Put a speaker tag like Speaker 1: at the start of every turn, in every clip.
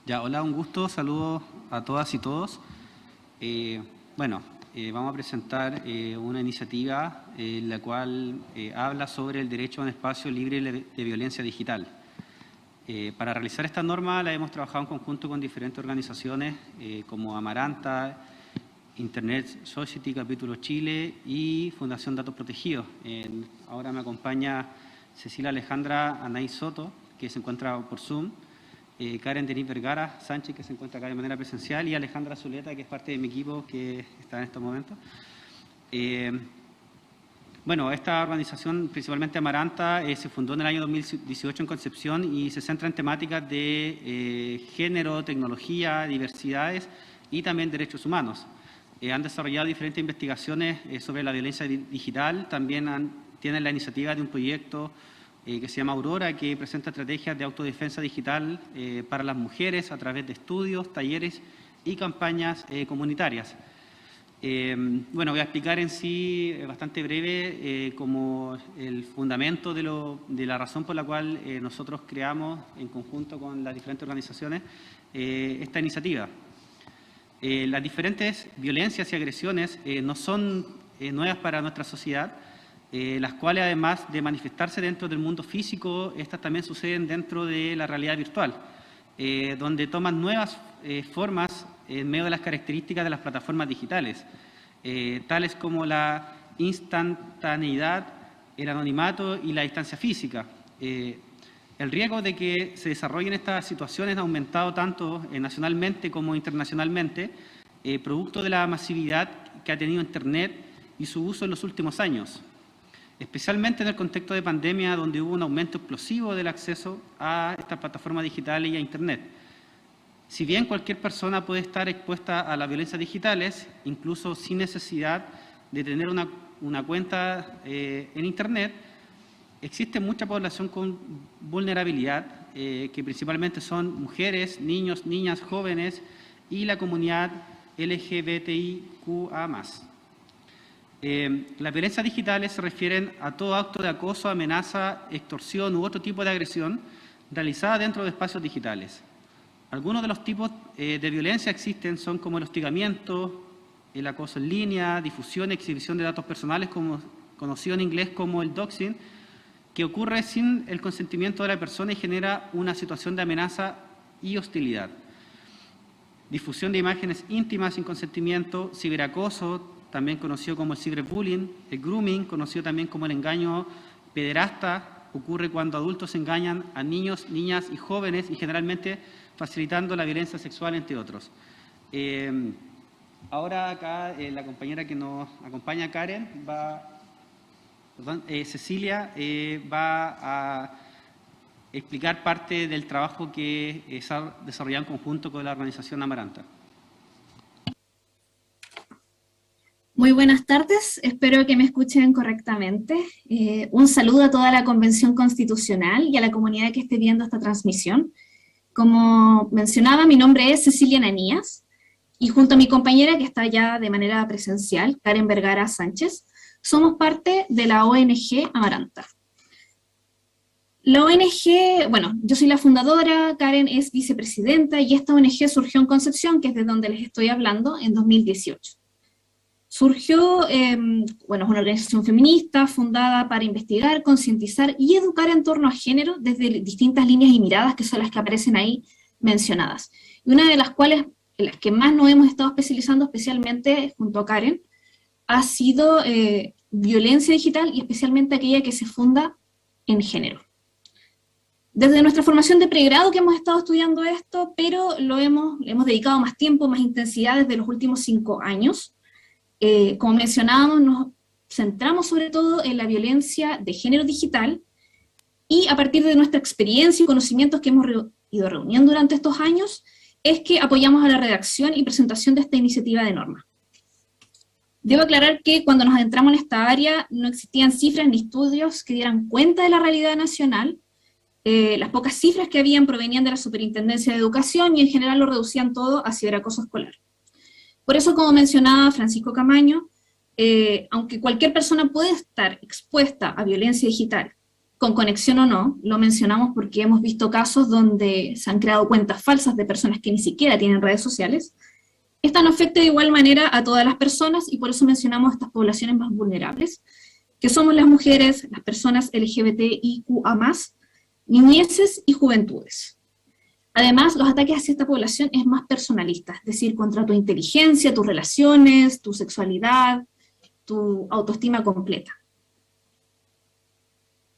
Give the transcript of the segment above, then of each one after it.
Speaker 1: Ya, hola, un gusto, saludos a todas y todos. Vamos a presentar una iniciativa la cual habla sobre el derecho a un espacio libre de violencia digital. Para realizar esta norma la hemos trabajado en conjunto con diferentes organizaciones como Amaranta, Internet Society, Capítulo Chile y Fundación Datos Protegidos. Ahora me acompaña Cecilia Alejandra Anaí Soto, que se encuentra por Zoom, Karen Denis Vergara Sánchez, que se encuentra acá de manera presencial, y Alejandra Zuleta, que es parte de mi equipo, que está en estos momentos. Esta organización, principalmente Amaranta, se fundó en el año 2018 en Concepción y se centra en temáticas de género, tecnología, diversidades y también derechos humanos. Han desarrollado diferentes investigaciones sobre la violencia digital, también tienen la iniciativa de un proyecto que se llama Aurora, que presenta estrategias de autodefensa digital para las mujeres a través de estudios, talleres y campañas comunitarias. Voy a explicar en sí, bastante breve, como el fundamento de la razón por la cual nosotros creamos, en conjunto con las diferentes organizaciones, esta iniciativa. Las diferentes violencias y agresiones no son nuevas para nuestra sociedad, las cuales, además de manifestarse dentro del mundo físico, estas también suceden dentro de la realidad virtual, donde toman nuevas formas en medio de las características de las plataformas digitales, tales como la instantaneidad, el anonimato y la distancia física. El riesgo de que se desarrollen estas situaciones ha aumentado tanto nacionalmente como internacionalmente, producto de la masividad que ha tenido Internet y su uso en los últimos años, especialmente en el contexto de pandemia, donde hubo un aumento explosivo del acceso a estas plataformas digitales y a Internet. Si bien cualquier persona puede estar expuesta a las violencias digitales, incluso sin necesidad de tener una cuenta en Internet, existe mucha población con vulnerabilidad, que principalmente son mujeres, niños, niñas, jóvenes y la comunidad LGBTIQA+. Las violencias digitales se refieren a todo acto de acoso, amenaza, extorsión u otro tipo de agresión realizada dentro de espacios digitales. Algunos de los tipos de violencia existen son como el hostigamiento, el acoso en línea, difusión y exhibición de datos personales, conocido en inglés como el doxing, que ocurre sin el consentimiento de la persona y genera una situación de amenaza y hostilidad. Difusión de imágenes íntimas sin consentimiento, ciberacoso, también conocido como el ciberbullying, el grooming, conocido también como el engaño pederasta, ocurre cuando adultos engañan a niños, niñas y jóvenes y generalmente facilitando la violencia sexual, entre otros. Ahora acá la compañera que nos acompaña, Karen, Cecilia, va a explicar parte del trabajo que se ha desarrollado en conjunto con la organización Amaranta.
Speaker 2: Muy buenas tardes, espero que me escuchen correctamente. Un saludo a toda la Convención Constitucional y a la comunidad que esté viendo esta transmisión. Como mencionaba, mi nombre es Cecilia Ananías y junto a mi compañera que está ya de manera presencial, Karen Vergara Sánchez, somos parte de la ONG Amaranta. La ONG, yo soy la fundadora, Karen es vicepresidenta y esta ONG surgió en Concepción, que es de donde les estoy hablando, en 2018. Surgió, es una organización feminista fundada para investigar, concientizar y educar en torno a género desde distintas líneas y miradas que son las que aparecen ahí mencionadas. Y una de las cuales, en las que más nos hemos estado especializando, especialmente junto a Karen, ha sido violencia digital y especialmente aquella que se funda en género. Desde nuestra formación de pregrado que hemos estado estudiando esto, pero le hemos dedicado más tiempo, más intensidad desde los últimos 5 años. Como mencionábamos, nos centramos sobre todo en la violencia de género digital y a partir de nuestra experiencia y conocimientos que hemos ido reuniendo durante estos años, es que apoyamos a la redacción y presentación de esta iniciativa de norma. Debo aclarar que cuando nos adentramos en esta área no existían cifras ni estudios que dieran cuenta de la realidad nacional. Las pocas cifras que habían provenían de la Superintendencia de Educación y en general lo reducían todo a ciberacoso escolar. Por eso, como mencionaba Francisco Camaño, aunque cualquier persona puede estar expuesta a violencia digital, con conexión o no, lo mencionamos porque hemos visto casos donde se han creado cuentas falsas de personas que ni siquiera tienen redes sociales. Esta no afecta de igual manera a todas las personas y por eso mencionamos estas poblaciones más vulnerables, que somos las mujeres, las personas LGBTIQA+, niñeces y juventudes. Además, los ataques hacia esta población es más personalista, es decir, contra tu inteligencia, tus relaciones, tu sexualidad, tu autoestima completa.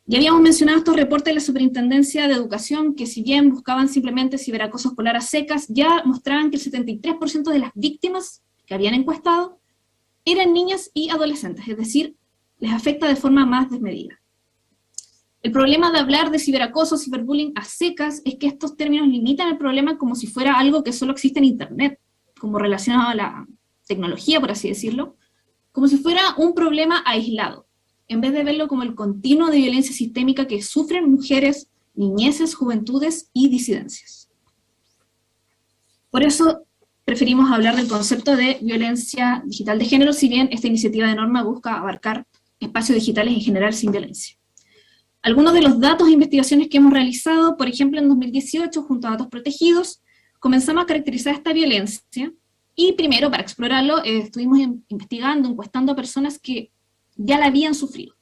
Speaker 2: Ya habíamos mencionado estos reportes de la Superintendencia de Educación, que si bien buscaban simplemente ciberacoso escolar a secas, ya mostraban que el 73% de las víctimas que habían encuestado eran niñas y adolescentes, es decir, les afecta de forma más desmedida. El problema de hablar de ciberacoso, ciberbullying a secas, es que estos términos limitan el problema como si fuera algo que solo existe en Internet, como relacionado a la tecnología, por así decirlo, como si fuera un problema aislado, en vez de verlo como el continuo de violencia sistémica que sufren mujeres, niñeces, juventudes y disidencias. Por eso preferimos hablar del concepto de violencia digital de género, si bien esta iniciativa de norma busca abarcar espacios digitales en general sin violencia. Algunos de los datos e investigaciones que hemos realizado, por ejemplo, en 2018, junto a datos protegidos, comenzamos a caracterizar esta violencia, y primero, para explorarlo, estuvimos investigando, encuestando a personas que ya la habían sufrido.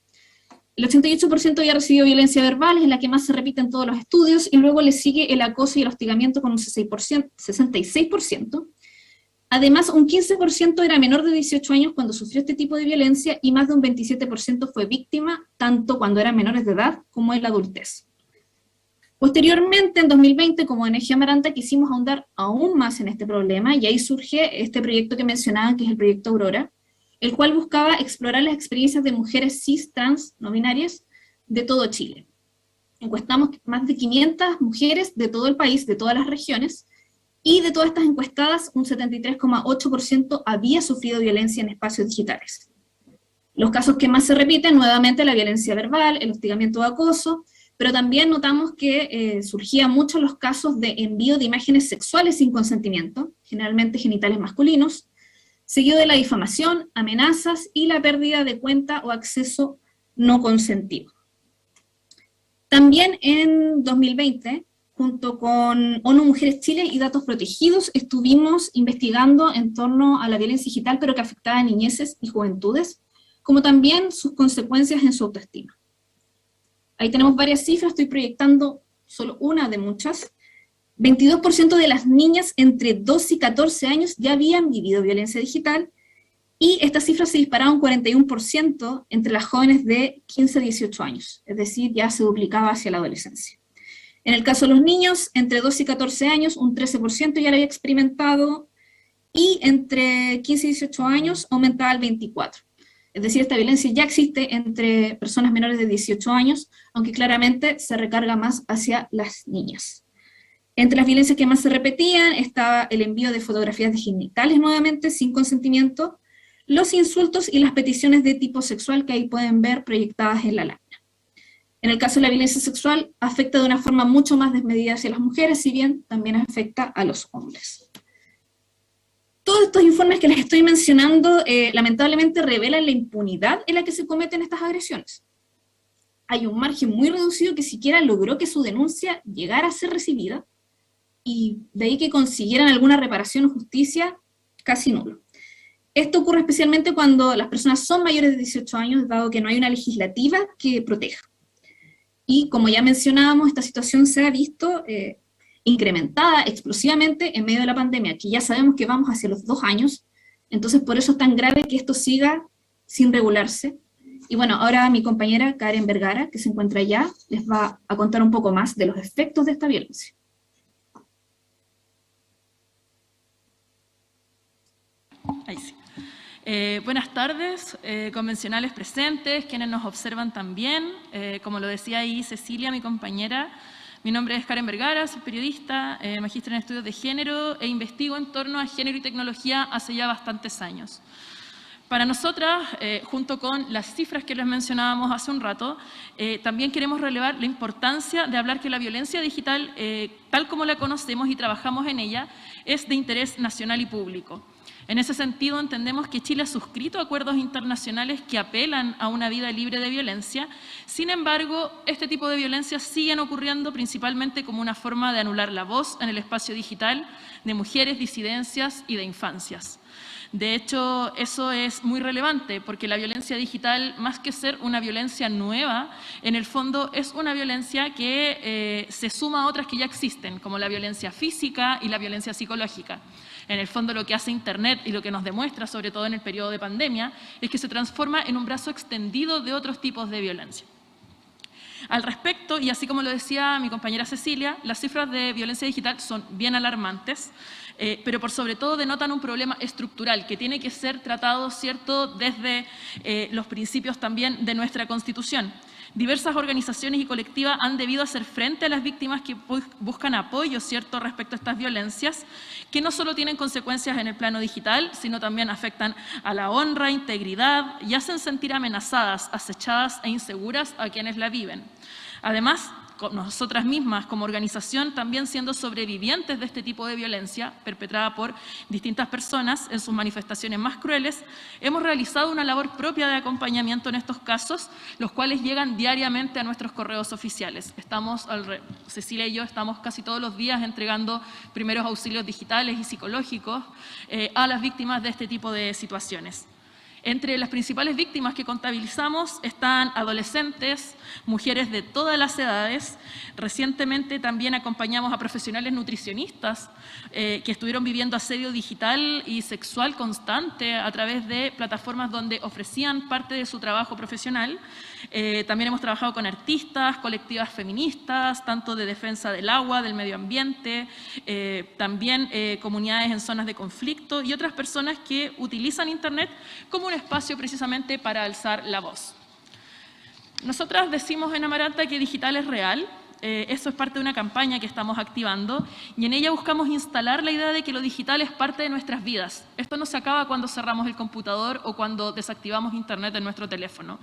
Speaker 2: El 88% había recibido violencia verbal, es la que más se repite en todos los estudios, y luego le sigue el acoso y el hostigamiento con un 66%. Además, un 15% era menor de 18 años cuando sufrió este tipo de violencia, y más de un 27% fue víctima, tanto cuando eran menores de edad como en la adultez. Posteriormente, en 2020, como ONG Amaranta, quisimos ahondar aún más en este problema, y ahí surge este proyecto que mencionaba, que es el proyecto Aurora, el cual buscaba explorar las experiencias de mujeres cis, trans, no binarias, de todo Chile. Encuestamos más de 500 mujeres de todo el país, de todas las regiones, y de todas estas encuestadas, un 73,8% había sufrido violencia en espacios digitales. Los casos que más se repiten, nuevamente, la violencia verbal, el hostigamiento o acoso, pero también notamos que surgían muchos los casos de envío de imágenes sexuales sin consentimiento, generalmente genitales masculinos, seguido de la difamación, amenazas y la pérdida de cuenta o acceso no consentido. También en 2020, junto con ONU Mujeres Chile y Datos Protegidos, estuvimos investigando en torno a la violencia digital, pero que afectaba a niñeces y juventudes, como también sus consecuencias en su autoestima. Ahí tenemos varias cifras, estoy proyectando solo una de muchas. 22% de las niñas entre 12 y 14 años ya habían vivido violencia digital, y estas cifras se dispararon 41% entre las jóvenes de 15 a 18 años, es decir, ya se duplicaba hacia la adolescencia. En el caso de los niños, entre 12 y 14 años, un 13% ya lo había experimentado, y entre 15 y 18 años aumentaba al 24%. Es decir, esta violencia ya existe entre personas menores de 18 años, aunque claramente se recarga más hacia las niñas. Entre las violencias que más se repetían estaba el envío de fotografías de genitales nuevamente, sin consentimiento, los insultos y las peticiones de tipo sexual que ahí pueden ver proyectadas en la lámina. En el caso de la violencia sexual, afecta de una forma mucho más desmedida hacia las mujeres, si bien también afecta a los hombres. Todos estos informes que les estoy mencionando lamentablemente revelan la impunidad en la que se cometen estas agresiones. Hay un margen muy reducido que siquiera logró que su denuncia llegara a ser recibida, y de ahí que consiguieran alguna reparación o justicia, casi nulo. Esto ocurre especialmente cuando las personas son mayores de 18 años, dado que no hay una legislativa que proteja. Y como ya mencionábamos, esta situación se ha visto incrementada explosivamente en medio de la pandemia, que ya sabemos que vamos hacia los 2 años, entonces por eso es tan grave que esto siga sin regularse. Y bueno, ahora mi compañera Karen Vergara, que se encuentra allá, les va a contar un poco más de los efectos de esta violencia.
Speaker 3: Ahí sí. Buenas tardes, convencionales presentes, quienes nos observan también. Como lo decía ahí Cecilia, mi compañera, mi nombre es Karen Vergara, soy periodista, magíster en estudios de género e investigo en torno a género y tecnología hace ya bastantes años. Para nosotras, junto con las cifras que les mencionábamos hace un rato, también queremos relevar la importancia de hablar que la violencia digital, tal como la conocemos y trabajamos en ella, es de interés nacional y público. En ese sentido, entendemos que Chile ha suscrito acuerdos internacionales que apelan a una vida libre de violencia. Sin embargo, este tipo de violencias siguen ocurriendo principalmente como una forma de anular la voz en el espacio digital de mujeres, disidencias y de infancias. De hecho, eso es muy relevante porque la violencia digital, más que ser una violencia nueva, en el fondo es una violencia que se suma a otras que ya existen, como la violencia física y la violencia psicológica. En el fondo, lo que hace Internet y lo que nos demuestra, sobre todo en el periodo de pandemia, es que se transforma en un brazo extendido de otros tipos de violencia. Al respecto, y así como lo decía mi compañera Cecilia, las cifras de violencia digital son bien alarmantes, pero por sobre todo denotan un problema estructural que tiene que ser tratado, ¿cierto?, desde los principios también de nuestra Constitución. Diversas organizaciones y colectivas han debido hacer frente a las víctimas que buscan apoyo, ¿cierto?, respecto a estas violencias, que no solo tienen consecuencias en el plano digital, sino también afectan a la honra, integridad y hacen sentir amenazadas, acechadas e inseguras a quienes la viven. Además, nosotras mismas como organización también siendo sobrevivientes de este tipo de violencia perpetrada por distintas personas en sus manifestaciones más crueles, hemos realizado una labor propia de acompañamiento en estos casos, los cuales llegan diariamente a nuestros correos oficiales. Cecilia y yo estamos casi todos los días entregando primeros auxilios digitales y psicológicos a las víctimas de este tipo de situaciones. Entre las principales víctimas que contabilizamos están adolescentes, mujeres de todas las edades. Recientemente también acompañamos a profesionales nutricionistas que estuvieron viviendo asedio digital y sexual constante a través de plataformas donde ofrecían parte de su trabajo profesional. También hemos trabajado con artistas, colectivas feministas, tanto de defensa del agua, del medio ambiente, también comunidades en zonas de conflicto y otras personas que utilizan Internet como un espacio precisamente para alzar la voz. Nosotras decimos en Amaranta que digital es real. Eso es parte de una campaña que estamos activando y en ella buscamos instalar la idea de que lo digital es parte de nuestras vidas. Esto no se acaba cuando cerramos el computador o cuando desactivamos Internet en nuestro teléfono,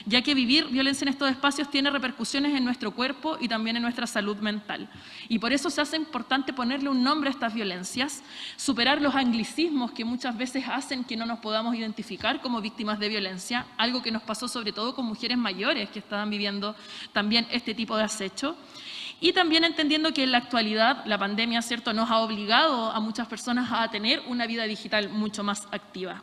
Speaker 3: ya que vivir violencia en estos espacios tiene repercusiones en nuestro cuerpo y también en nuestra salud mental. Y por eso se hace importante ponerle un nombre a estas violencias, superar los anglicismos que muchas veces hacen que no nos podamos identificar como víctimas de violencia, algo que nos pasó sobre todo con mujeres mayores que estaban viviendo también este tipo de acecho. Y también entendiendo que en la actualidad la pandemia, ¿cierto?, nos ha obligado a muchas personas a tener una vida digital mucho más activa.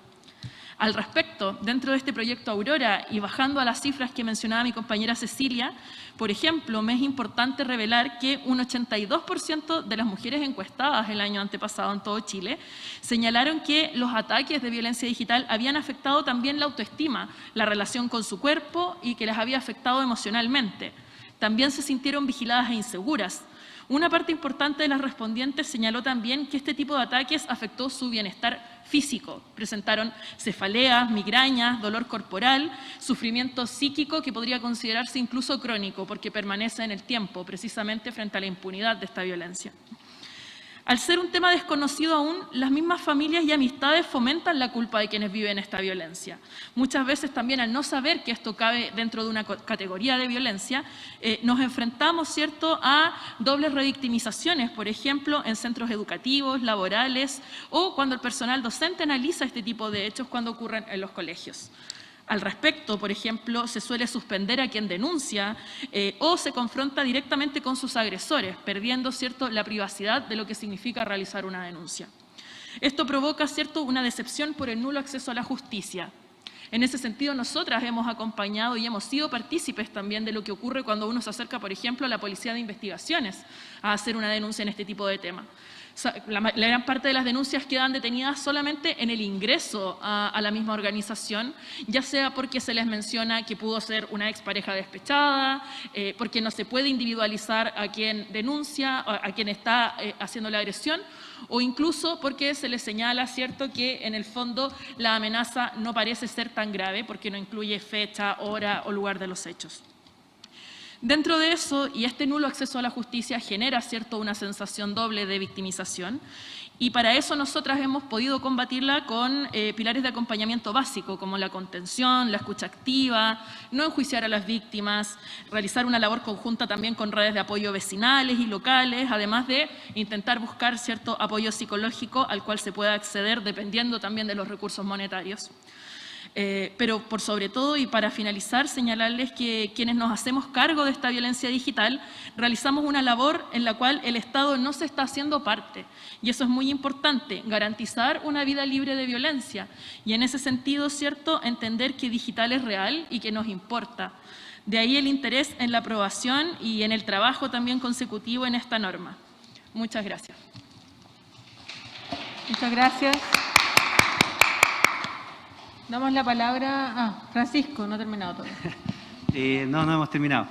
Speaker 3: Al respecto, dentro de este proyecto Aurora y bajando a las cifras que mencionaba mi compañera Cecilia, por ejemplo, me es importante revelar que un 82% de las mujeres encuestadas el año antepasado en todo Chile señalaron que los ataques de violencia digital habían afectado también la autoestima, la relación con su cuerpo y que las había afectado emocionalmente. También se sintieron vigiladas e inseguras. Una parte importante de las respondientes señaló también que este tipo de ataques afectó su bienestar físico. Presentaron cefaleas, migrañas, dolor corporal, sufrimiento psíquico que podría considerarse incluso crónico porque permanece en el tiempo, precisamente frente a la impunidad de esta violencia. Al ser un tema desconocido aún, las mismas familias y amistades fomentan la culpa de quienes viven esta violencia. Muchas veces también al no saber que esto cabe dentro de una categoría de violencia, nos enfrentamos, ¿cierto?, a dobles revictimizaciones, por ejemplo, en centros educativos, laborales o cuando el personal docente analiza este tipo de hechos cuando ocurren en los colegios. Al respecto, por ejemplo, se suele suspender a quien denuncia o se confronta directamente con sus agresores, perdiendo, ¿cierto?, la privacidad de lo que significa realizar una denuncia. Esto provoca, ¿cierto?, una decepción por el nulo acceso a la justicia. En ese sentido, nosotras hemos acompañado y hemos sido partícipes también de lo que ocurre cuando uno se acerca, por ejemplo, a la Policía de Investigaciones a hacer una denuncia en este tipo de temas. La gran parte de las denuncias quedan detenidas solamente en el ingreso a la misma organización, ya sea porque se les menciona que pudo ser una expareja despechada, porque no se puede individualizar a quien denuncia, a quien está haciendo la agresión, o incluso porque se les señala, ¿cierto?, que en el fondo la amenaza no parece ser tan grave porque no incluye fecha, hora o lugar de los hechos. Dentro de eso, y este nulo acceso a la justicia genera, ¿cierto?, una sensación doble de victimización, y para eso nosotras hemos podido combatirla con pilares de acompañamiento básico, como la contención, la escucha activa, no enjuiciar a las víctimas, realizar una labor conjunta también con redes de apoyo vecinales y locales, además de intentar buscar cierto apoyo psicológico al cual se pueda acceder dependiendo también de los recursos monetarios. Pero por sobre todo, y para finalizar, señalarles que quienes nos hacemos cargo de esta violencia digital realizamos una labor en la cual el Estado no se está haciendo parte. Y eso es muy importante, garantizar una vida libre de violencia. Y en ese sentido, ¿cierto?, entender que digital es real y que nos importa. De ahí el interés en la aprobación y en el trabajo también consecutivo en esta norma. Muchas gracias.
Speaker 4: Muchas gracias. Damos la palabra a Francisco, no ha terminado todavía.
Speaker 1: No hemos terminado.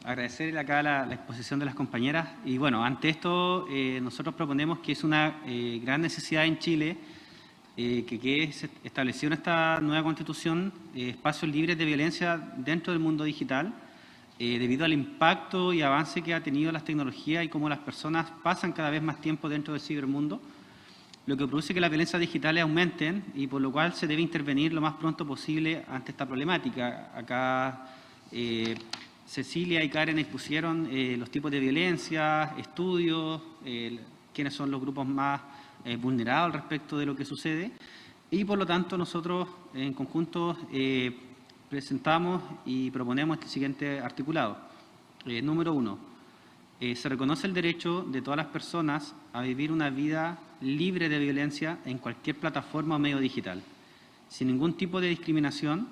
Speaker 1: Agradecer acá la exposición de las compañeras. Y bueno, ante esto, nosotros proponemos que es una gran necesidad en Chile que se estableció en esta nueva Constitución espacios libres de violencia dentro del mundo digital, debido al impacto y avance que ha tenido las tecnologías y cómo las personas pasan cada vez más tiempo dentro del cibermundo, lo que produce que las violencias digitales aumenten y por lo cual se debe intervenir lo más pronto posible ante esta problemática. Acá Cecilia y Karen expusieron los tipos de violencia, estudios, quiénes son los grupos más vulnerados respecto de lo que sucede, y por lo tanto nosotros en conjunto presentamos y proponemos este siguiente articulado. Número 1. Se reconoce el derecho de todas las personas a vivir una vida libre de violencia en cualquier plataforma o medio digital, sin ningún tipo de discriminación,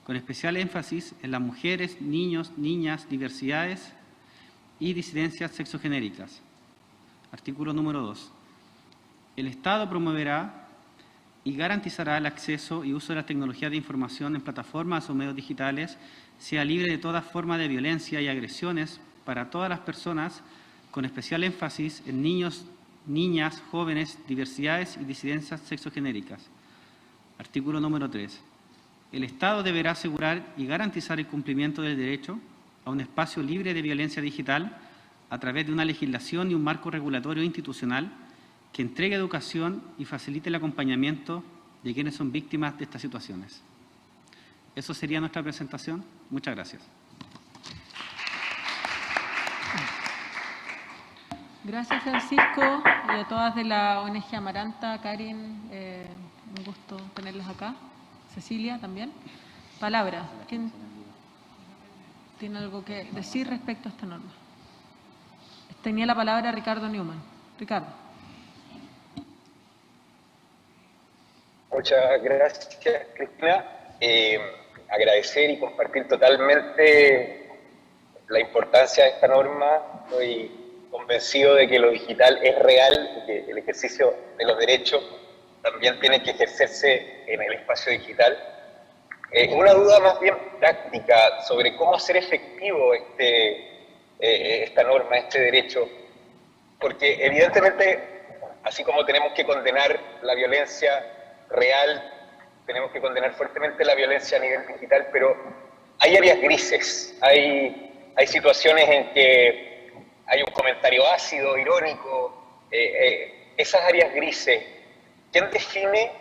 Speaker 1: con especial énfasis en las mujeres, niños, niñas, diversidades y disidencias sexogenéricas. Artículo número 2. El Estado promoverá y garantizará el acceso y uso de las tecnologías de información en plataformas o medios digitales, sea libre de toda forma de violencia y agresiones para todas las personas, con especial énfasis en niños, niñas, jóvenes, diversidades y disidencias sexogenéricas. Artículo número 3. El Estado deberá asegurar y garantizar el cumplimiento del derecho a un espacio libre de violencia digital a través de una legislación y un marco regulatorio institucional que entregue educación y facilite el acompañamiento de quienes son víctimas de estas situaciones. Eso sería nuestra presentación. Muchas gracias.
Speaker 4: Gracias, Francisco, y a todas de la ONG Amaranta, Karen, un gusto tenerlas acá. Cecilia, también. Palabra. ¿Quién tiene algo que decir respecto a esta norma? Tenía la palabra Ricardo Newman. Ricardo.
Speaker 5: Muchas gracias, Cristina. Agradecer y compartir totalmente la importancia de esta norma. Estoy convencido de que lo digital es real, que el ejercicio de los derechos también tiene que ejercerse en el espacio digital. Una duda más bien práctica sobre cómo hacer efectivo esta norma, este derecho, porque evidentemente, así como tenemos que condenar la violencia real, tenemos que condenar fuertemente la violencia a nivel digital, pero hay áreas grises, hay situaciones en que hay un comentario ácido, irónico, esas áreas grises. ¿Quién define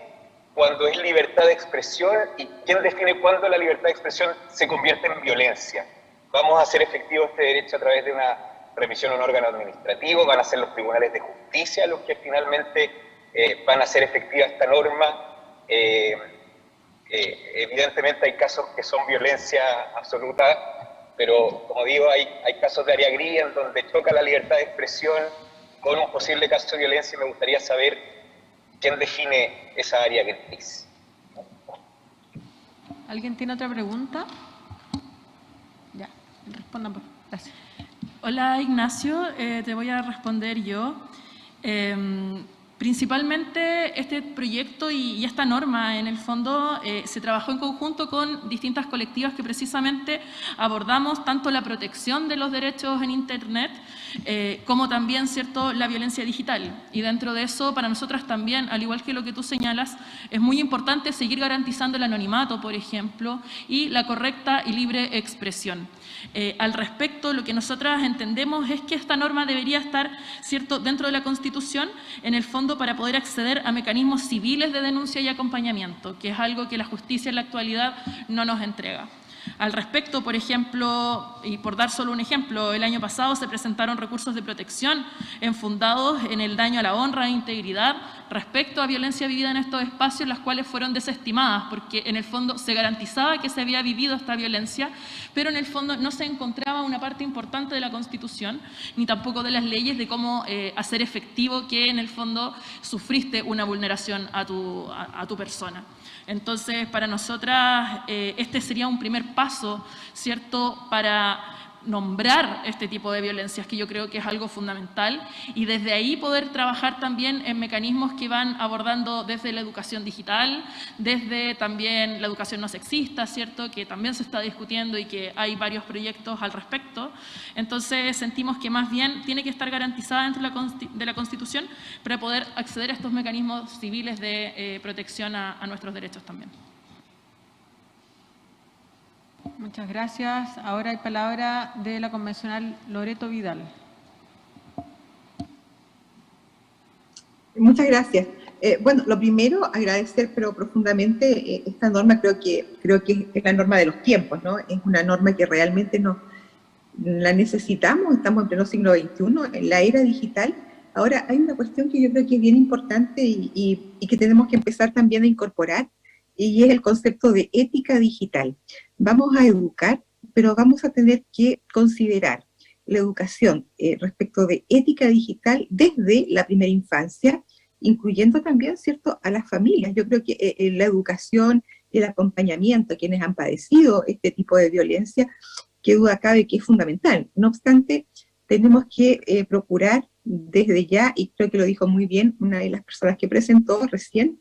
Speaker 5: cuando es libertad de expresión y quién define cuándo la libertad de expresión se convierte en violencia? Vamos a hacer efectivo este derecho a través de una remisión a un órgano administrativo, van a ser los tribunales de justicia los que finalmente van a hacer efectiva esta norma. Evidentemente hay casos que son violencia absoluta, pero como digo, hay casos de área gris en donde choca la libertad de expresión con un posible caso de violencia y me gustaría saber quién define esa área gris.
Speaker 4: ¿Alguien tiene otra pregunta? Ya, respondan, por favor. Gracias.
Speaker 3: Hola, Ignacio, te voy a responder yo. Principalmente este proyecto y esta norma, en el fondo, se trabajó en conjunto con distintas colectivas que precisamente abordamos tanto la protección de los derechos en Internet como también, ¿cierto?, la violencia digital. Y dentro de eso, para nosotras también, al igual que lo que tú señalas, es muy importante seguir garantizando el anonimato, por ejemplo, y la correcta y libre expresión. Al respecto, lo que nosotras entendemos es que esta norma debería estar, ¿cierto?, dentro de la Constitución, en el fondo para poder acceder a mecanismos civiles de denuncia y acompañamiento, que es algo que la justicia en la actualidad no nos entrega. Al respecto, por ejemplo, y por dar solo un ejemplo, el año pasado se presentaron recursos de protección enfundados en el daño a la honra e integridad respecto a violencia vivida en estos espacios, las cuales fueron desestimadas porque en el fondo se garantizaba que se había vivido esta violencia, pero en el fondo no se encontraba una parte importante de la Constitución ni tampoco de las leyes de cómo hacer efectivo que en el fondo sufriste una vulneración a tu persona. Entonces, para nosotras, este sería un primer paso, ¿cierto?, para nombrar este tipo de violencias, que yo creo que es algo fundamental, y desde ahí poder trabajar también en mecanismos que van abordando desde la educación digital, desde también la educación no sexista, ¿cierto?, que también se está discutiendo y que hay varios proyectos al respecto. Entonces sentimos que más bien tiene que estar garantizada dentro de la Constitución para poder acceder a estos mecanismos civiles de protección a nuestros derechos también.
Speaker 4: Muchas gracias. Ahora hay palabra de la convencional Loreto Vidal.
Speaker 6: Muchas gracias. Bueno, lo primero, agradecer pero profundamente esta norma. Creo que es la norma de los tiempos, ¿no? Es una norma que realmente la necesitamos. Estamos en pleno siglo XXI, en la era digital. Ahora, hay una cuestión que yo creo que es bien importante y que tenemos que empezar también a incorporar, y es el concepto de ética digital. Vamos a educar, pero vamos a tener que considerar la educación respecto de ética digital desde la primera infancia, incluyendo también, ¿cierto?, a las familias. Yo creo que la educación y el acompañamiento a quienes han padecido este tipo de violencia, qué duda cabe que es fundamental. No obstante, tenemos que procurar desde ya, y creo que lo dijo muy bien una de las personas que presentó recién,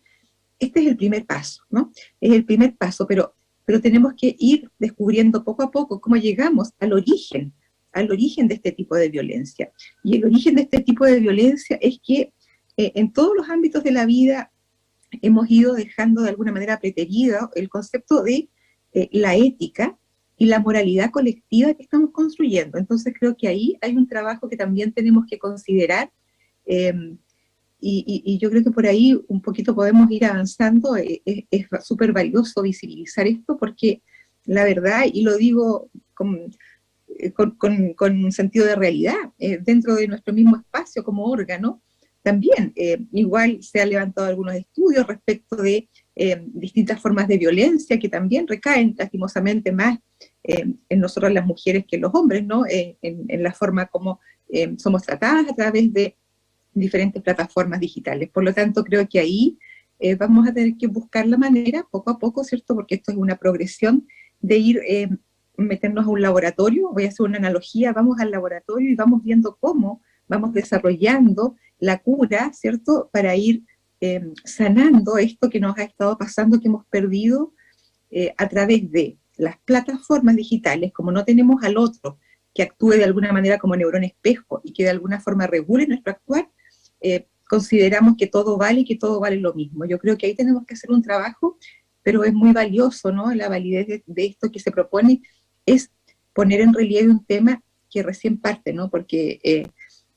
Speaker 6: este es el primer paso, ¿no? Es el primer paso, pero tenemos que ir descubriendo poco a poco cómo llegamos al origen de este tipo de violencia. Y el origen de este tipo de violencia es que en todos los ámbitos de la vida hemos ido dejando de alguna manera preterido el concepto de la ética y la moralidad colectiva que estamos construyendo. Entonces creo que ahí hay un trabajo que también tenemos que considerar, y yo creo que por ahí un poquito podemos ir avanzando. Es súper valioso visibilizar esto porque la verdad, y lo digo con un sentido de realidad, dentro de nuestro mismo espacio como órgano, también igual se han levantado algunos estudios respecto de distintas formas de violencia que también recaen lastimosamente más en nosotras las mujeres que en los hombres, ¿no? En la forma como somos tratadas a través de diferentes plataformas digitales. Por lo tanto, creo que ahí vamos a tener que buscar la manera, poco a poco, ¿cierto?, porque esto es una progresión, de ir meternos a un laboratorio. Voy a hacer una analogía: vamos al laboratorio y vamos viendo cómo vamos desarrollando la cura, ¿cierto?, para ir sanando esto que nos ha estado pasando, que hemos perdido a través de las plataformas digitales. Como no tenemos al otro que actúe de alguna manera como neurón espejo y que de alguna forma regule nuestro actuar, consideramos que todo vale y que todo vale lo mismo. Yo creo que ahí tenemos que hacer un trabajo, pero es muy valioso, ¿no? La validez de esto que se propone es poner en relieve un tema que recién parte, ¿no? Porque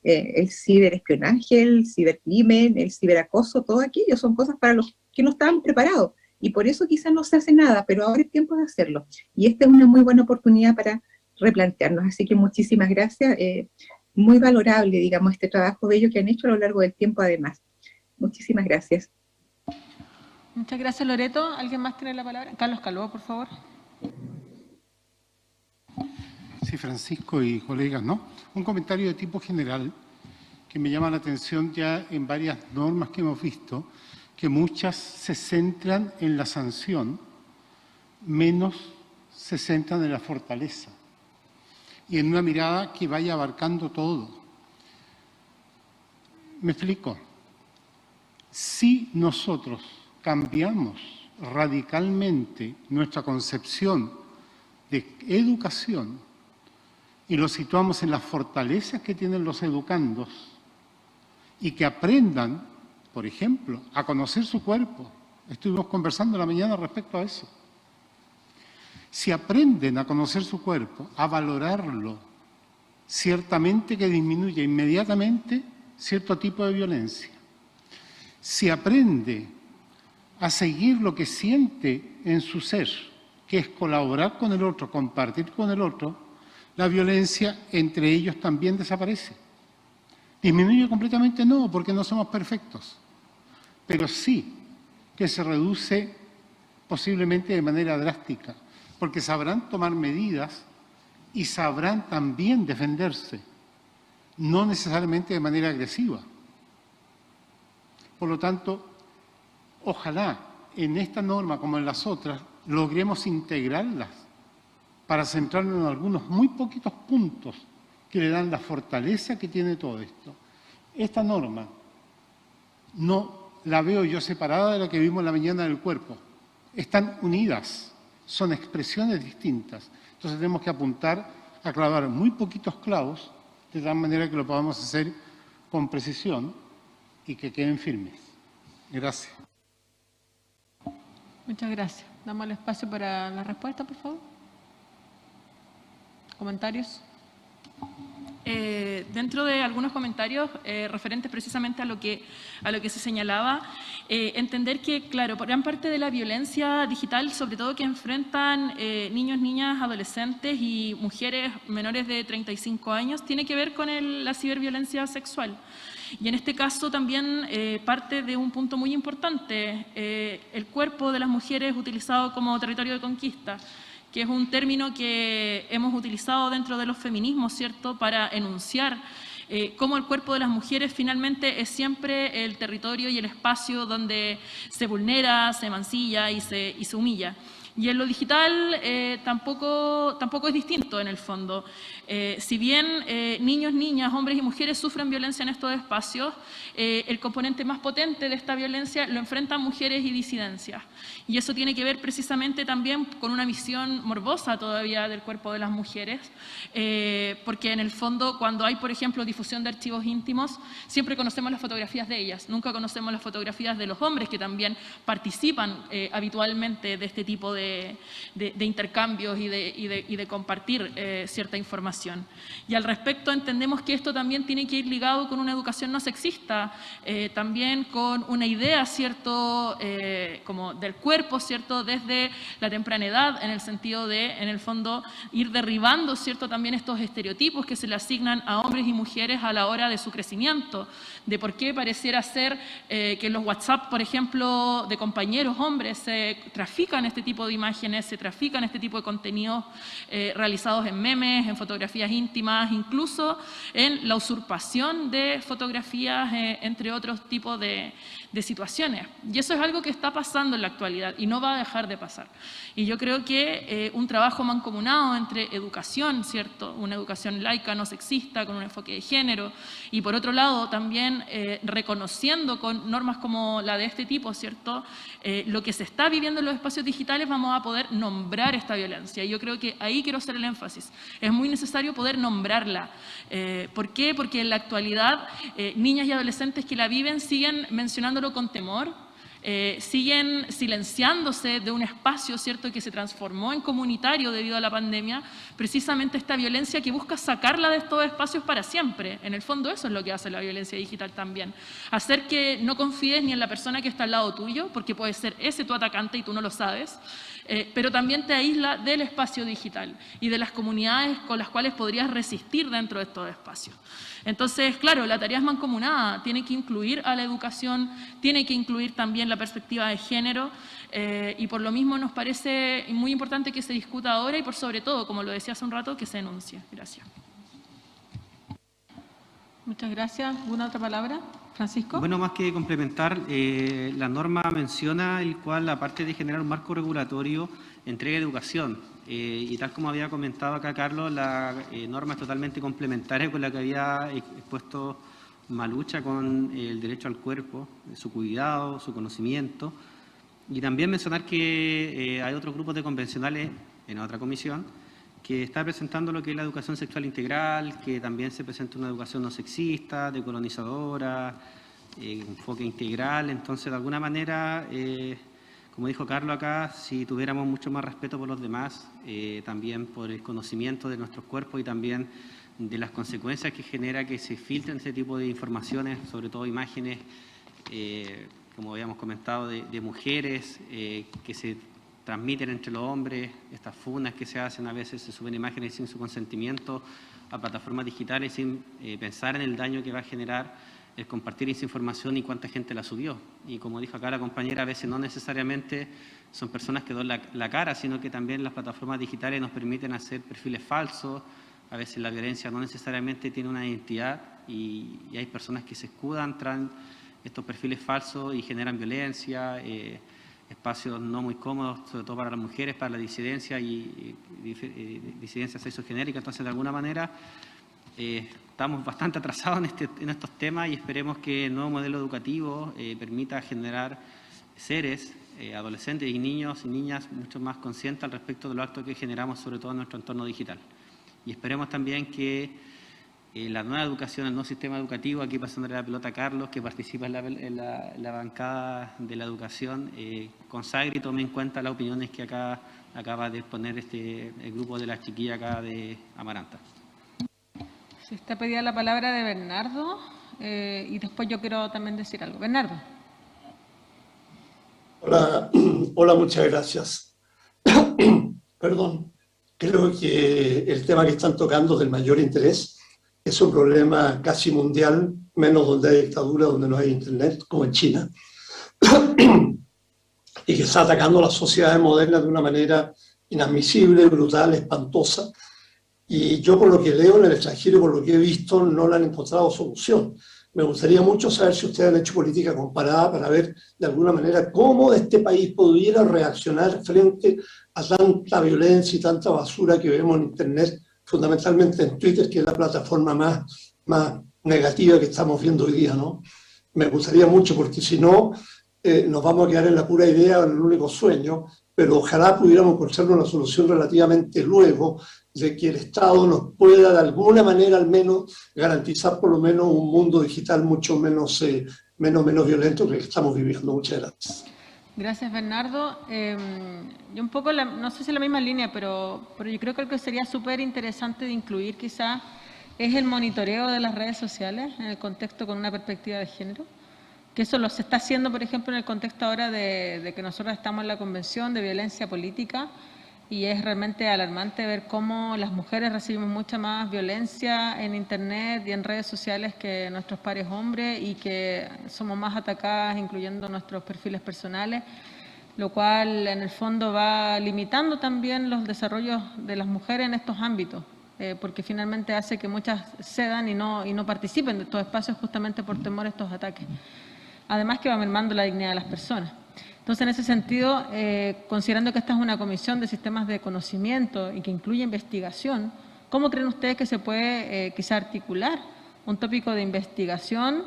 Speaker 6: el ciberespionaje, el cibercrimen, el ciberacoso, todo aquello son cosas para los que no estaban preparados, y por eso quizás no se hace nada, pero ahora es tiempo de hacerlo, y esta es una muy buena oportunidad para replantearnos. Así que muchísimas gracias, muy valorable, digamos, este trabajo bello que han hecho a lo largo del tiempo además. Muchísimas gracias.
Speaker 4: Muchas gracias, Loreto. ¿Alguien más tiene la palabra? Carlos Calvo, por favor.
Speaker 7: Sí, Francisco y colegas, ¿no? Un comentario de tipo general que me llama la atención ya en varias normas que hemos visto, que muchas se centran en la sanción, menos se centran en la fortaleza, y en una mirada que vaya abarcando todo. Me explico. Si nosotros cambiamos radicalmente nuestra concepción de educación y lo situamos en las fortalezas que tienen los educandos y que aprendan, por ejemplo, a conocer su cuerpo. Estuvimos conversando en la mañana respecto a eso. Si aprenden a conocer su cuerpo, a valorarlo, ciertamente que disminuye inmediatamente cierto tipo de violencia. Si aprende a seguir lo que siente en su ser, que es colaborar con el otro, compartir con el otro, la violencia entre ellos también desaparece. ¿Disminuye completamente? No, porque no somos perfectos. Pero sí que se reduce posiblemente de manera drástica, porque sabrán tomar medidas y sabrán también defenderse, no necesariamente de manera agresiva. Por lo tanto, ojalá en esta norma como en las otras logremos integrarlas para centrarnos en algunos muy poquitos puntos que le dan la fortaleza que tiene todo esto. Esta norma no la veo yo separada de la que vimos en la mañana del cuerpo. Están unidas, son expresiones distintas. Entonces tenemos que apuntar a clavar muy poquitos clavos de tal manera que lo podamos hacer con precisión y que queden firmes. Gracias.
Speaker 4: Muchas gracias. Damos el espacio para la respuesta, por favor. ¿Comentarios?
Speaker 3: Dentro de algunos comentarios referentes precisamente a lo que se señalaba, entender que, claro, gran parte de la violencia digital, sobre todo que enfrentan niños, niñas, adolescentes y mujeres menores de 35 años, tiene que ver con la ciberviolencia sexual. Y en este caso también parte de un punto muy importante, el cuerpo de las mujeres utilizado como territorio de conquista, que es un término que hemos utilizado dentro de los feminismos, ¿cierto?, para enunciar cómo el cuerpo de las mujeres finalmente es siempre el territorio y el espacio donde se vulnera, se mancilla y se humilla. Y en lo digital tampoco es distinto en el fondo. Si bien niños, niñas, hombres y mujeres sufren violencia en estos espacios, el componente más potente de esta violencia lo enfrentan mujeres y disidencias. Y eso tiene que ver precisamente también con una visión morbosa todavía del cuerpo de las mujeres, porque en el fondo cuando hay, por ejemplo, difusión de archivos íntimos, siempre conocemos las fotografías de ellas, nunca conocemos las fotografías de los hombres que también participan habitualmente de este tipo de intercambios y de compartir cierta información. Y al respecto entendemos que esto también tiene que ir ligado con una educación no sexista, también con una idea, ¿cierto?, como del cuerpo, ¿cierto?, desde la temprana edad, en el sentido de, en el fondo, ir derribando, ¿cierto?, también estos estereotipos que se le asignan a hombres y mujeres a la hora de su crecimiento, de por qué pareciera ser que en los WhatsApp, por ejemplo, de compañeros hombres se trafican este tipo de imágenes, se trafican este tipo de contenidos realizados en memes, en fotografías íntimas, incluso en la usurpación de fotografías, entre otros tipos de situaciones. Y eso es algo que está pasando en la actualidad y no va a dejar de pasar. Y yo creo que un trabajo mancomunado entre educación, ¿cierto?, una educación laica, no sexista, con un enfoque de género, y por otro lado también reconociendo con normas como la de este tipo, ¿cierto?, lo que se está viviendo en los espacios digitales, vamos a poder nombrar esta violencia. Y yo creo que ahí quiero hacer el énfasis. Es muy necesario poder nombrarla. ¿Por qué? Porque en la actualidad niñas y adolescentes que la viven siguen mencionándolo con temor, siguen silenciándose de un espacio, ¿cierto?, que se transformó en comunitario debido a la pandemia, precisamente esta violencia que busca sacarla de estos espacios para siempre. En el fondo eso es lo que hace la violencia digital también. Hacer que no confíes ni en la persona que está al lado tuyo, porque puede ser ese tu atacante y tú no lo sabes, pero también te aísla del espacio digital y de las comunidades con las cuales podrías resistir dentro de estos espacios. Entonces, claro, la tarea es mancomunada, tiene que incluir a la educación, tiene que incluir también la perspectiva de género, y por lo mismo nos parece muy importante que se discuta ahora y por sobre todo, como lo decía hace un rato, que se denuncie. Gracias.
Speaker 4: Muchas gracias. ¿Alguna otra palabra? Francisco.
Speaker 1: Bueno, más que complementar, la norma menciona el cual, aparte de generar un marco regulatorio, entrega educación. Y tal como había comentado acá Carlos, la norma es totalmente complementaria con la que había expuesto lucha con el derecho al cuerpo, su cuidado, su conocimiento. Y también mencionar que hay otros grupos de convencionales en otra comisión que está presentando lo que es la educación sexual integral, que también se presenta una educación no sexista, decolonizadora, enfoque integral. Entonces, de alguna manera, como dijo Carlos acá, si tuviéramos mucho más respeto por los demás, también por el conocimiento de nuestros cuerpos y también de las consecuencias que genera que se filtren este tipo de informaciones, sobre todo imágenes, como habíamos comentado, de mujeres que se transmiten entre los hombres, estas funas que se hacen, a veces se suben imágenes sin su consentimiento a plataformas digitales sin pensar en el daño que va a generar el compartir esa información y cuánta gente la subió. Y como dijo acá la compañera, a veces no necesariamente son personas que dan la cara, sino que también las plataformas digitales nos permiten hacer perfiles falsos. A veces la violencia no necesariamente tiene una identidad y hay personas que se escudan tras estos perfiles falsos y generan violencia, espacios no muy cómodos, sobre todo para las mujeres, para la disidencia y disidencia sexogenérica. Entonces, de alguna manera, estamos bastante atrasados en estos temas y esperemos que el nuevo modelo educativo permita generar seres, adolescentes y niños y niñas mucho más conscientes al respecto de los actos que generamos, sobre todo en nuestro entorno digital. Y esperemos también que la nueva educación, el nuevo sistema educativo, aquí pasándole la pelota a Carlos, que participa en la bancada de la educación, consagre y tome en cuenta las opiniones que acá acaba de exponer el grupo de las chiquillas acá de Amaranta.
Speaker 4: Se está pedida la palabra de Bernardo y después yo quiero también decir algo. Bernardo.
Speaker 8: Hola, muchas gracias. Perdón, creo que el tema que están tocando es del mayor interés. Es un problema casi mundial, menos donde hay dictadura, donde no hay internet, como en China, y que está atacando a las sociedades modernas de una manera inadmisible, brutal, espantosa. Y yo, por lo que leo en el extranjero y por lo que he visto, no le han encontrado solución. Me gustaría mucho saber si ustedes han hecho política comparada para ver de alguna manera cómo este país pudiera reaccionar frente a tanta violencia y tanta basura que vemos en internet, fundamentalmente en Twitter, que es la plataforma más negativa que estamos viendo hoy día, ¿no? Me gustaría mucho, porque si no, nos vamos a quedar en la pura idea, en el único sueño, pero ojalá pudiéramos encontrar una solución relativamente luego, de que el Estado nos pueda de alguna manera al menos garantizar por lo menos un mundo digital mucho menos violento que el que estamos viviendo. Muchas gracias.
Speaker 4: Gracias, Bernardo. Yo un poco, no sé si es la misma línea, pero yo creo que algo que sería súper interesante de incluir quizás es el monitoreo de las redes sociales en el contexto con una perspectiva de género, que eso se está haciendo, por ejemplo, en el contexto ahora de que nosotros estamos en la Convención de Violencia Política, y es realmente alarmante ver cómo las mujeres recibimos mucha más violencia en Internet y en redes sociales que nuestros pares hombres, y que somos más atacadas, incluyendo nuestros perfiles personales, lo cual en el fondo va limitando también los desarrollos de las mujeres en estos ámbitos, porque finalmente hace que muchas cedan y no participen de estos espacios justamente por temor a estos ataques. Además que va mermando la dignidad de las personas. Entonces, en ese sentido, considerando que esta es una comisión de sistemas de conocimiento y que incluye investigación, ¿cómo creen ustedes que se puede quizá articular un tópico de investigación?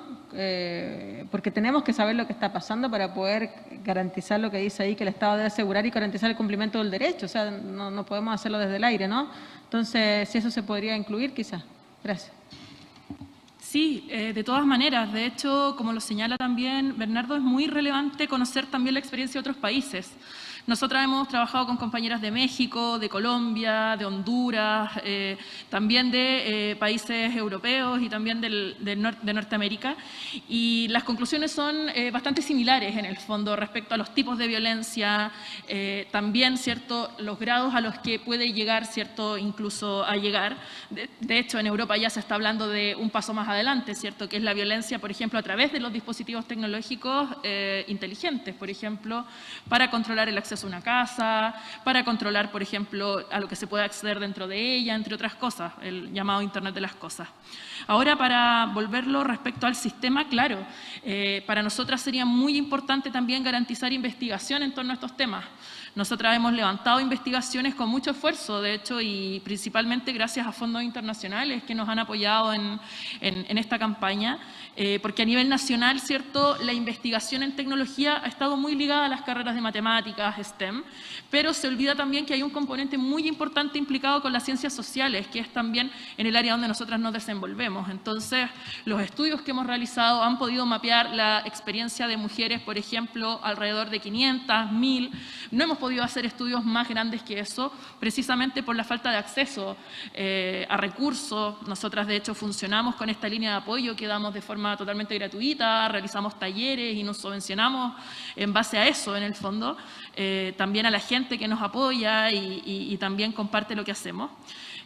Speaker 4: Porque tenemos que saber lo que está pasando para poder garantizar lo que dice ahí, que el Estado debe asegurar y garantizar el cumplimiento del derecho. O sea, no podemos hacerlo desde el aire, ¿no? Entonces, si eso se podría incluir, quizás. Gracias.
Speaker 3: Sí, de todas maneras. De hecho, como lo señala también Bernardo, es muy relevante conocer también la experiencia de otros países. Nosotras hemos trabajado con compañeras de México, de Colombia, de Honduras, también de países europeos y también de Norteamérica, y las conclusiones son bastante similares en el fondo respecto a los tipos de violencia, también, ¿cierto?, los grados a los que puede llegar, ¿cierto?, incluso a llegar. De hecho, en Europa ya se está hablando de un paso más adelante, ¿cierto?, que es la violencia, por ejemplo, a través de los dispositivos tecnológicos inteligentes, por ejemplo, para controlar el acceso acceso a una casa, para controlar, por ejemplo, a lo que se puede acceder dentro de ella, entre otras cosas, el llamado Internet de las Cosas. Ahora, para volverlo respecto al sistema, claro, para nosotras sería muy importante también garantizar investigación en torno a estos temas. Nosotras hemos levantado investigaciones con mucho esfuerzo, de hecho, y principalmente gracias a fondos internacionales que nos han apoyado en esta campaña, porque a nivel nacional, ¿cierto?, la investigación en tecnología ha estado muy ligada a las carreras de matemáticas, STEM, pero se olvida también que hay un componente muy importante implicado con las ciencias sociales, que es también en el área donde nosotras nos desenvolvemos. Entonces, los estudios que hemos realizado han podido mapear la experiencia de mujeres, por ejemplo, alrededor de 500, 1000. No hemos podido hacer estudios más grandes que eso, precisamente por la falta de acceso a recursos. Nosotras, de hecho, funcionamos con esta línea de apoyo que damos de forma totalmente gratuita, realizamos talleres y nos subvencionamos en base a eso, en el fondo, también a la gente que nos apoya y también comparte lo que hacemos.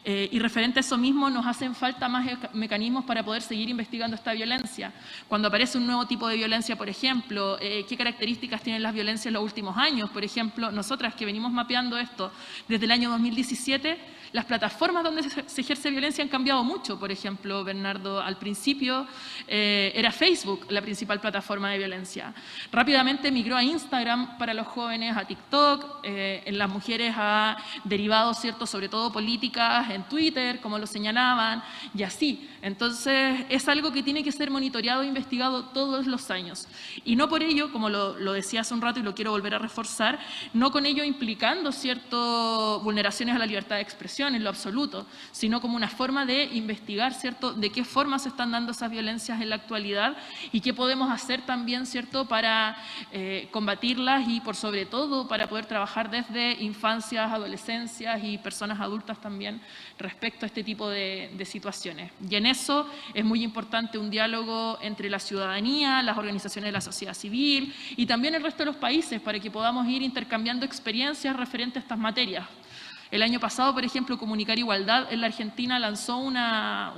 Speaker 3: Y referente a eso mismo, nos hacen falta más mecanismos para poder seguir investigando esta violencia. Cuando aparece un nuevo tipo de violencia, por ejemplo, ¿qué características tienen las violencias en los últimos años? Por ejemplo, nosotras que venimos mapeando esto desde el año 2017, las plataformas donde se ejerce violencia han cambiado mucho. Por ejemplo, Bernardo, al principio era Facebook la principal plataforma de violencia. Rápidamente migró a Instagram para los jóvenes, a TikTok, en las mujeres ha derivado, ¿cierto?, sobre todo políticas en Twitter, como lo señalaban, y así. Entonces, es algo que tiene que ser monitoreado e investigado todos los años. Y no por ello, como lo decía hace un rato y lo quiero volver a reforzar, no con ello implicando, ¿cierto?, vulneraciones a la libertad de expresión en lo absoluto, sino como una forma de investigar, ¿cierto?, de qué forma se están dando esas violencias en la actualidad y qué podemos hacer también, ¿cierto?, para combatirlas y, por sobre todo, para poder trabajar desde infancias, adolescencias y personas adultas también respecto a este tipo de situaciones. Y en eso es muy importante un diálogo entre la ciudadanía, las organizaciones de la sociedad civil y también el resto de los países para que podamos ir intercambiando experiencias referentes a estas materias. El año pasado, por ejemplo, Comunicar Igualdad en la Argentina lanzó una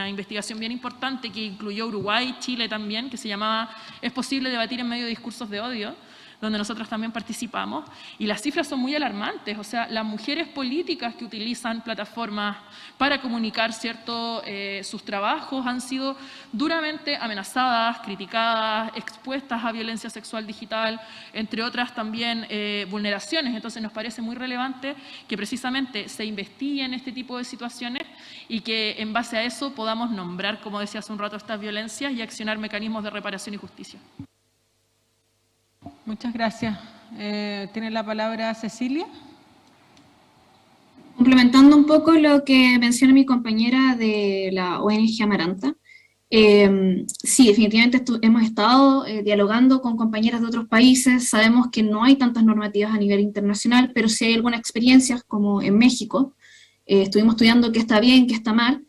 Speaker 3: investigación bien importante que incluyó Uruguay, Chile también, que se llamaba ¿Es posible debatir en medio de discursos de odio?, donde nosotros también participamos, y las cifras son muy alarmantes. O sea, las mujeres políticas que utilizan plataformas para comunicar, ¿cierto?, sus trabajos han sido duramente amenazadas, criticadas, expuestas a violencia sexual digital, entre otras también vulneraciones. Entonces nos parece muy relevante que precisamente se investiguen este tipo de situaciones y que en base a eso podamos nombrar, como decía hace un rato, estas violencias y accionar mecanismos de reparación y justicia.
Speaker 4: Muchas gracias. Tiene la palabra Cecilia.
Speaker 2: Complementando un poco lo que menciona mi compañera de la ONG Amaranta, sí, definitivamente hemos estado dialogando con compañeras de otros países. Sabemos que no hay tantas normativas a nivel internacional, pero sí hay algunas experiencias, como en México. Estuvimos estudiando qué está bien, qué está mal,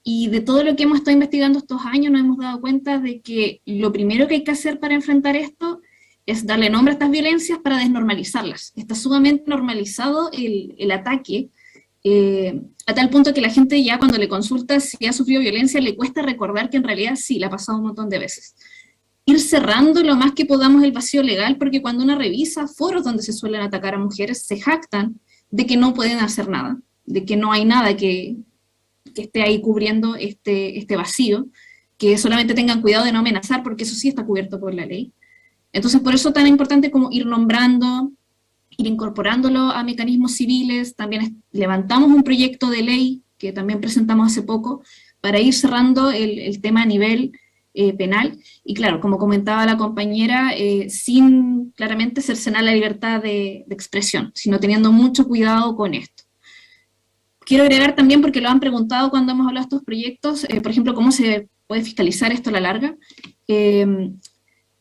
Speaker 2: y de todo lo que hemos estado investigando estos años nos hemos dado cuenta de que lo primero que hay que hacer para enfrentar esto es darle nombre a estas violencias para desnormalizarlas. Está sumamente normalizado el ataque, a tal punto que la gente ya cuando le consulta si ha sufrido violencia le cuesta recordar que en realidad sí, la ha pasado un montón de veces. Ir cerrando lo más que podamos el vacío legal, porque cuando uno revisa foros donde se suelen atacar a mujeres, se jactan de que no pueden hacer nada, de que no hay nada que esté ahí cubriendo este vacío, que solamente tengan cuidado de no amenazar, porque eso sí está cubierto por la ley. Entonces, por eso es tan importante como ir nombrando, ir incorporándolo a mecanismos civiles. También levantamos un proyecto de ley que también presentamos hace poco para ir cerrando el tema a nivel penal. Y claro, como comentaba la compañera, sin claramente cercenar la libertad de expresión, sino teniendo mucho cuidado con esto. Quiero agregar también, porque lo han preguntado cuando hemos hablado de estos proyectos, por ejemplo, cómo se puede fiscalizar esto a la larga.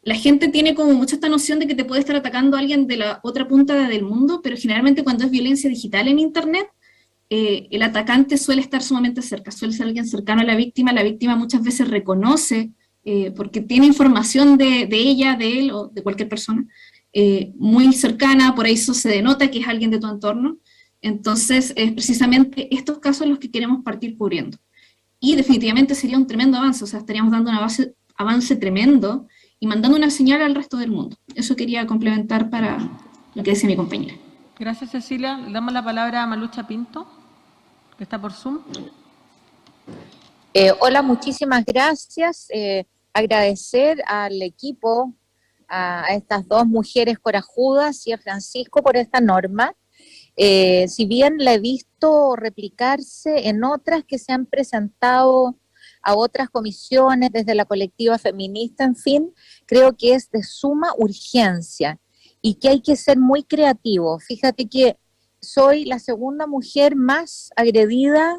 Speaker 2: La gente tiene como mucha esta noción de que te puede estar atacando a alguien de la otra punta del mundo, pero generalmente cuando es violencia digital en Internet, el atacante suele estar sumamente cerca, suele ser alguien cercano a la víctima muchas veces reconoce, porque tiene información de ella, de él o de cualquier persona, muy cercana, por eso se denota que es alguien de tu entorno. Entonces, es precisamente estos casos los que queremos partir cubriendo. Y definitivamente sería un tremendo avance, o sea, estaríamos dando un avance tremendo, y mandando una señal al resto del mundo. Eso quería complementar para lo que decía mi compañera.
Speaker 4: Gracias, Cecilia. Le damos la palabra a Malucha Pinto, que está por Zoom.
Speaker 9: Hola, muchísimas gracias. Agradecer al equipo, a estas dos mujeres corajudas y a Francisco por esta norma. Si bien la he visto replicarse en otras que se han presentado a otras comisiones desde la colectiva feminista, en fin, creo que es de suma urgencia y que hay que ser muy creativo. Fíjate que soy la segunda mujer más agredida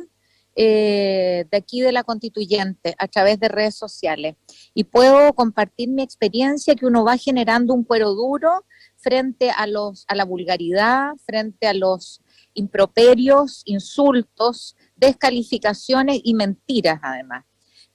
Speaker 9: de aquí de la Constituyente a través de redes sociales y puedo compartir mi experiencia que uno va generando un cuero duro frente a la vulgaridad, frente a los improperios, insultos, descalificaciones y mentiras además.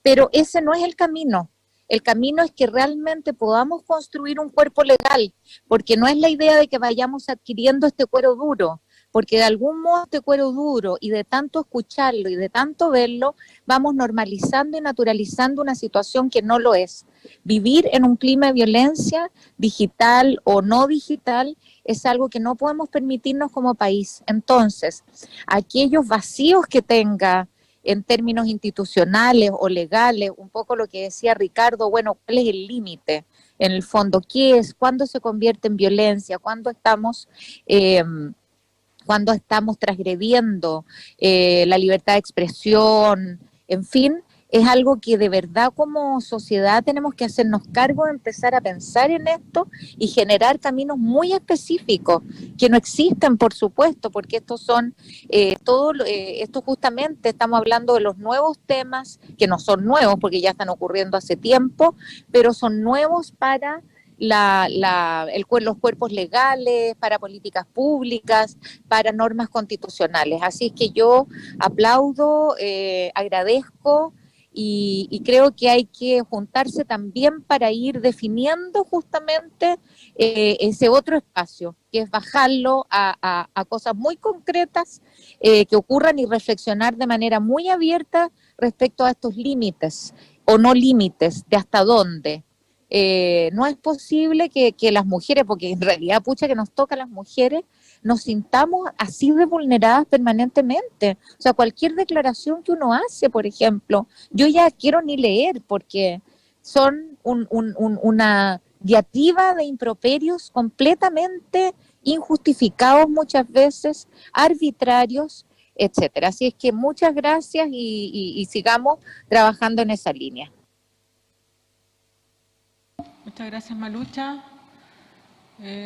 Speaker 9: Pero ese no es el camino. El camino es que realmente podamos construir un cuerpo legal, porque no es la idea de que vayamos adquiriendo este cuero duro, porque de algún modo este cuero duro y de tanto escucharlo y de tanto verlo, vamos normalizando y naturalizando una situación que no lo es. Vivir en un clima de violencia, digital o no digital, es algo que no podemos permitirnos como país. Entonces, aquellos vacíos que tenga en términos institucionales o legales, un poco lo que decía Ricardo, bueno, ¿cuál es el límite? En el fondo, ¿qué es? ¿Cuándo se convierte en violencia? ¿Cuándo estamos transgrediendo la libertad de expresión? En fin, es algo que de verdad como sociedad tenemos que hacernos cargo de empezar a pensar en esto y generar caminos muy específicos que no existen, por supuesto, porque estos son esto justamente estamos hablando de los nuevos temas, que no son nuevos porque ya están ocurriendo hace tiempo, pero son nuevos para los cuerpos legales, para políticas públicas, para normas constitucionales. Así es que yo aplaudo, agradezco y creo que hay que juntarse también para ir definiendo justamente ese otro espacio, que es bajarlo a cosas muy concretas que ocurran y reflexionar de manera muy abierta respecto a estos límites o no límites, de hasta dónde. No es posible que las mujeres, porque en realidad pucha que nos toca a las mujeres, nos sintamos así de vulneradas permanentemente. O sea, cualquier declaración que uno hace, por ejemplo, yo ya quiero ni leer porque son una diatriba de improperios completamente injustificados muchas veces, arbitrarios, etcétera. Así es que muchas gracias y sigamos trabajando en esa línea.
Speaker 4: Muchas gracias, Malucha.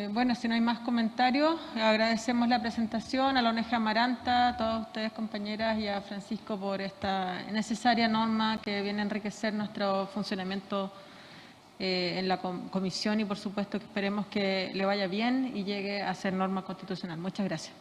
Speaker 4: Bueno, si no hay más comentarios, agradecemos la presentación a la ONG Amaranta, a todas ustedes, compañeras, y a Francisco por esta necesaria norma que viene a enriquecer nuestro funcionamiento en la comisión y, por supuesto, que esperemos que le vaya bien y llegue a ser norma constitucional. Muchas gracias.